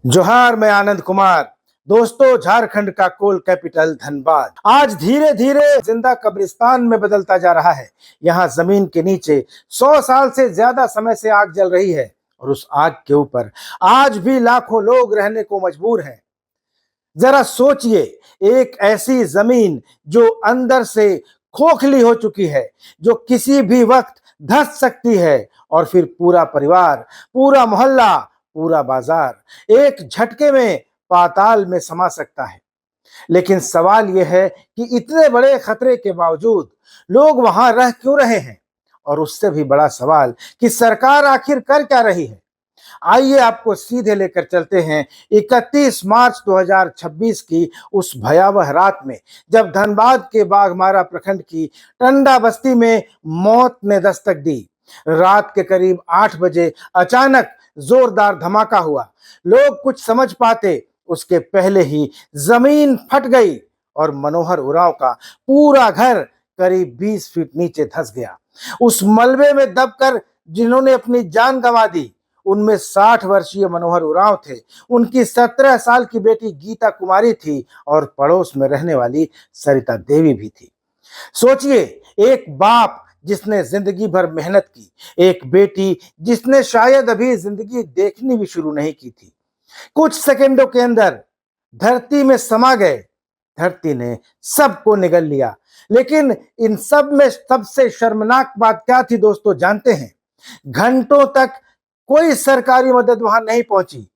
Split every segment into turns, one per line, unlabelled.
जोहार, मैं आनंद कुमार। दोस्तों, झारखंड का कोल कैपिटल धनबाद आज धीरे धीरे जिंदा कब्रिस्तान में बदलता जा रहा है। यहाँ जमीन के नीचे 100 साल से ज्यादा समय से आग जल रही है और उस आग के ऊपर आज भी लाखों लोग रहने को मजबूर हैं। जरा सोचिए, एक ऐसी जमीन जो अंदर से खोखली हो चुकी है, जो किसी भी वक्त धंस सकती है, और फिर पूरा परिवार, पूरा मोहल्ला, पूरा बाजार एक झटके में पाताल में समा सकता है। लेकिन सवाल यह है कि इतने बड़े खतरे के बावजूद लोग वहां रह क्यों रहे हैं? और उससे भी बड़ा सवाल कि सरकार आखिर कर क्या रही है? आइए आपको सीधे लेकर चलते हैं 31 मार्च 2026 की उस भयावह रात में, जब धनबाद के बाघमारा प्रखंड की टंडा बस्ती में मौत ने दस्तक दी। रात के करीब 8 बजे अचानक जोरदार धमाका हुआ। लोग कुछ समझ पाते उसके पहले ही जमीन फट गई और मनोहर उरांव का पूरा घर करीब 20 फीट नीचे धंस गया। उस मलबे में दबकर जिन्होंने अपनी जान गंवा दी, उनमें 60 वर्षीय मनोहर उरांव थे, उनकी 17 साल की बेटी गीता कुमारी थी और पड़ोस में रहने वाली सरिता देवी भी थी। सोचिए, एक बाप जिसने जिंदगी भर मेहनत की, एक बेटी जिसने शायद अभी जिंदगी देखनी भी शुरू नहीं की थी, कुछ सेकंडों के अंदर धरती में समा गए। धरती ने सबको निगल लिया। लेकिन इन सब में सबसे शर्मनाक बात क्या थी दोस्तों, जानते हैं? घंटों तक कोई सरकारी मदद वहां नहीं पहुंची।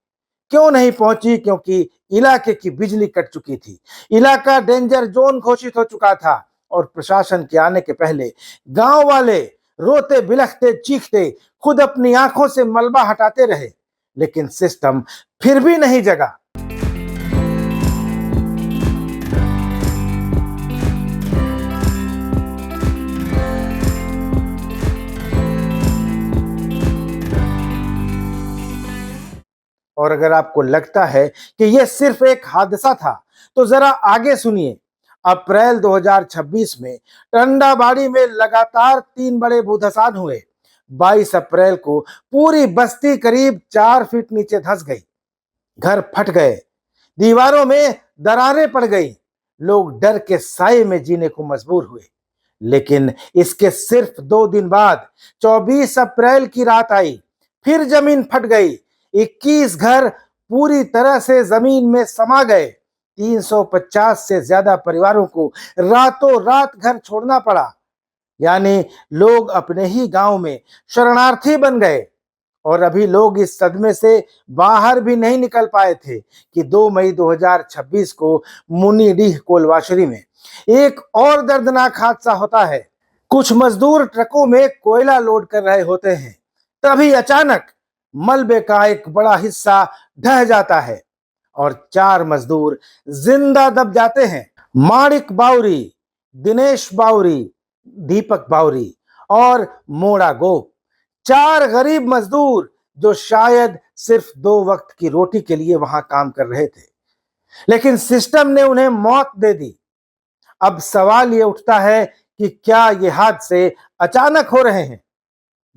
क्यों नहीं पहुंची? क्योंकि इलाके की बिजली कट चुकी थी, इलाका डेंजर जोन घोषित हो चुका था और प्रशासन के आने के पहले गांव वाले रोते बिलखते चीखते खुद अपनी आंखों से मलबा हटाते रहे, लेकिन सिस्टम फिर भी नहीं जगा। और अगर आपको लगता है कि यह सिर्फ एक हादसा था, तो जरा आगे सुनिए। अप्रैल 2026 में टंडाबाड़ी में लगातार 3 बड़े भूधसान हुए। 22 अप्रैल को पूरी बस्ती करीब 4 फीट नीचे धंस गई। घर फट गए, दीवारों में दरारें पड़ गई, लोग डर के साए में जीने को मजबूर हुए। लेकिन इसके सिर्फ 2 दिन बाद 24 अप्रैल की रात आई, फिर जमीन फट गई। 21 घर पूरी तरह से जमीन में समा गए। 350 से ज्यादा परिवारों को रातों रात घर छोड़ना पड़ा। यानी लोग अपने ही गांव में शरणार्थी बन गए। और अभी लोग इस सदमे से बाहर भी नहीं निकल पाए थे कि 2 मई 2026 को मुनीडीह कोलवाशरी में एक और दर्दनाक हादसा होता है। कुछ मजदूर ट्रकों में कोयला लोड कर रहे होते हैं, तभी अचानक मलबे का एक बड़ा हिस्सा ढह जाता है और 4 मजदूर जिंदा दब जाते हैं। माणिक बावरी, दिनेश बावरी, दीपक बावरी और मोड़ा गोप, 4 गरीब मजदूर जो शायद सिर्फ 2 वक्त की रोटी के लिए वहां काम कर रहे थे, लेकिन सिस्टम ने उन्हें मौत दे दी। अब सवाल ये उठता है कि क्या ये हादसे अचानक हो रहे हैं?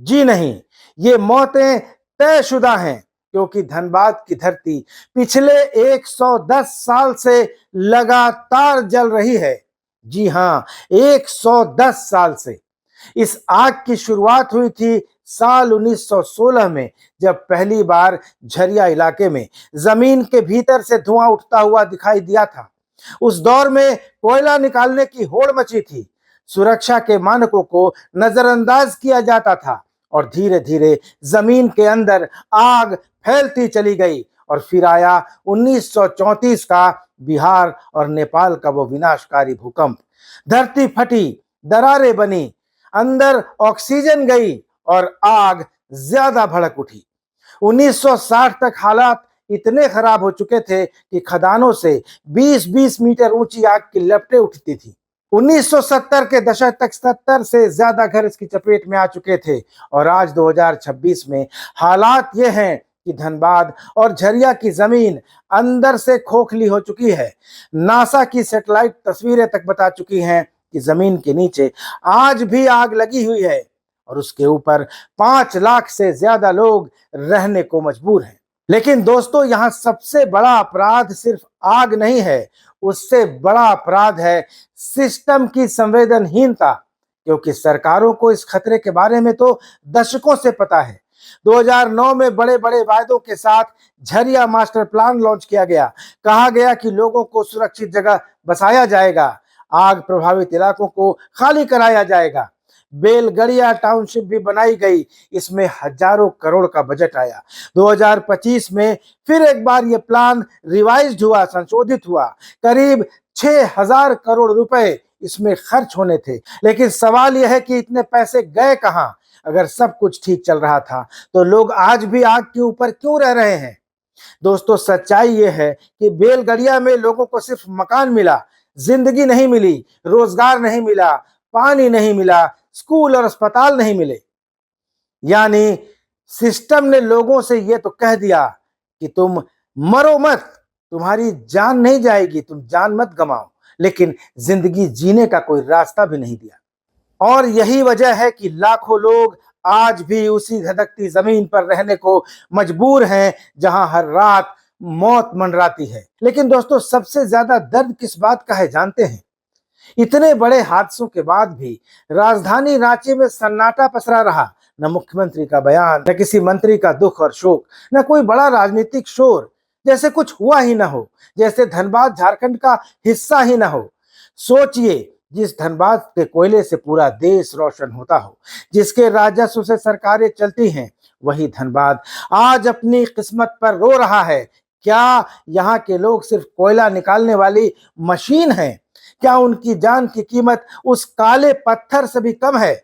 जी नहीं, ये मौतें तयशुदा हैं, क्योंकि धनबाद की धरती पिछले 110 साल से लगातार जल रही है। जी हां, 110 साल से। इस आग की शुरुआत हुई थी साल 1916 में, जब पहली बार झरिया इलाके में जमीन के भीतर से धुआं उठता हुआ दिखाई दिया था। उस दौर में कोयला निकालने की होड़ मची थी, सुरक्षा के मानकों को नजरअंदाज किया जाता था और धीरे धीरे जमीन के अंदर आग फैलती चली गई। और फिर आया 1934 का बिहार और नेपाल का वो विनाशकारी भूकंप। धरती फटी, दरारें बनी, अंदर ऑक्सीजन गई और आग ज्यादा भड़क उठी। 1960 तक हालात इतने खराब हो चुके थे कि खदानों से 20-20 मीटर ऊंची आग की लपटें उठती थी। 1970 के दशक तक 70 से ज्यादा घर इसकी चपेट में आ चुके थे और आज 2026 में हालात ये हैं कि धनबाद और झरिया की जमीन अंदर से खोखली हो चुकी है। नासा की सैटेलाइट तस्वीरें तक बता चुकी हैं कि जमीन के नीचे आज भी आग लगी हुई है और उसके ऊपर 5 लाख से ज्यादा लोग रहने को मजबूर हैं। लेकिन दोस्तों, यहां सबसे बड़ा अपराध सिर्फ आग नहीं है, उससे बड़ा अपराध है सिस्टम की संवेदनहीनता। क्योंकि सरकारों को इस खतरे के बारे में तो दशकों से पता है। 2009 में बड़े बड़े वायदों के साथ झरिया मास्टर प्लान लॉन्च किया गया। कहा गया कि लोगों को सुरक्षित जगह बसाया जाएगा, आग प्रभावित इलाकों को खाली कराया जाएगा। बेलगड़िया टाउनशिप भी बनाई गई, इसमें हजारों करोड़ का बजट आया। 2025 में फिर एक बार यह प्लान रिवाइज्ड हुआ, संशोधित हुआ। करीब 6000 करोड़ रुपए इसमें खर्च होने थे। लेकिन सवाल यह है कि इतने पैसे गए कहां? अगर सब कुछ ठीक चल रहा था तो लोग आज भी आग के ऊपर क्यों रह रहे हैं? दोस्तों, सच्चाई यह है कि बेलगड़िया में लोगों को सिर्फ मकान मिला, जिंदगी नहीं मिली, रोजगार नहीं मिला, पानी नहीं मिला, स्कूल और अस्पताल नहीं मिले। यानी सिस्टम ने लोगों से यह तो कह दिया कि तुम मरो मत, तुम्हारी जान नहीं जाएगी, तुम जान मत गंवाओ, लेकिन जिंदगी जीने का कोई रास्ता भी नहीं दिया। और यही वजह है कि लाखों लोग आज भी उसी धधकती जमीन पर रहने को मजबूर हैं जहां हर रात मौत मंडराती है। लेकिन दोस्तों, सबसे ज्यादा दर्द किस बात का है जानते हैं? इतने बड़े हादसों के बाद भी राजधानी रांची में सन्नाटा पसरा रहा। न मुख्यमंत्री का बयान, न किसी मंत्री का दुख और शोक, न कोई बड़ा राजनीतिक शोर, जैसे कुछ हुआ ही ना हो, जैसे धनबाद झारखंड का हिस्सा ही ना हो। सोचिए, जिस धनबाद के कोयले से पूरा देश रोशन होता हो, जिसके राजस्व से सरकारें चलती हैं, वही धनबाद आज अपनी किस्मत पर रो रहा है। क्या यहाँ के लोग सिर्फ कोयला निकालने वाली मशीन हैं? क्या उनकी जान की कीमत उस काले पत्थर से भी कम है?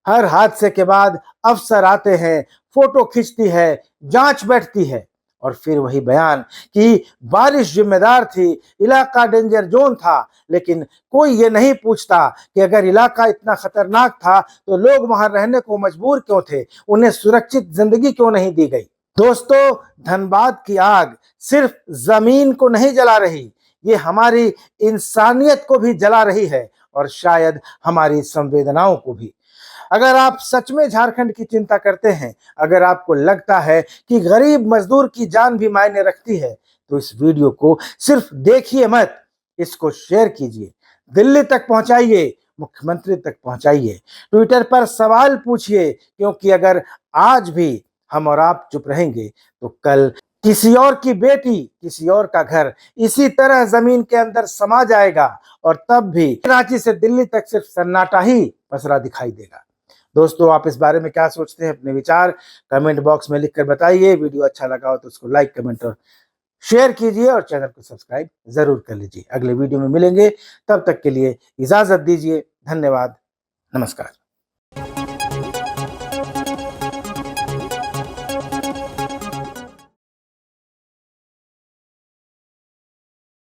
हर हादसे के बाद अफसर आते हैं, फोटो खींचती है, जांच बैठती है, और फिर वही बयान कि बारिश जिम्मेदार थी, इलाका डेंजर जोन था। लेकिन कोई ये नहीं पूछता कि अगर इलाका इतना खतरनाक था तो लोग वहां रहने को मजबूर क्यों थे, उन्हें सुरक्षित जिंदगी क्यों नहीं दी गई। दोस्तों, धनबाद की आग सिर्फ जमीन को नहीं जला रही, ये हमारी इंसानियत को भी जला रही है, और शायद हमारी संवेदनाओं को भी। अगर आप सच में झारखंड की चिंता करते हैं, अगर आपको लगता है कि गरीब मजदूर की जान भी मायने रखती है, तो इस वीडियो को सिर्फ देखिए मत, इसको शेयर कीजिए, दिल्ली तक पहुंचाइए, मुख्यमंत्री तक पहुंचाइए, ट्विटर पर सवाल पूछिए। क्योंकि अगर आज भी हम और आप चुप रहेंगे तो कल किसी और की बेटी, किसी और का घर इसी तरह जमीन के अंदर समा जाएगा, और तब भी रांची से दिल्ली तक सिर्फ सन्नाटा ही पसरा दिखाई देगा। दोस्तों, आप इस बारे में क्या सोचते हैं? अपने विचार कमेंट बॉक्स में लिखकर बताइए। वीडियो अच्छा लगा हो तो उसको लाइक, कमेंट और शेयर कीजिए, और चैनल को सब्सक्राइब जरूर कर लीजिए। अगले वीडियो में मिलेंगे, तब तक के लिए इजाजत दीजिए। धन्यवाद, नमस्कार।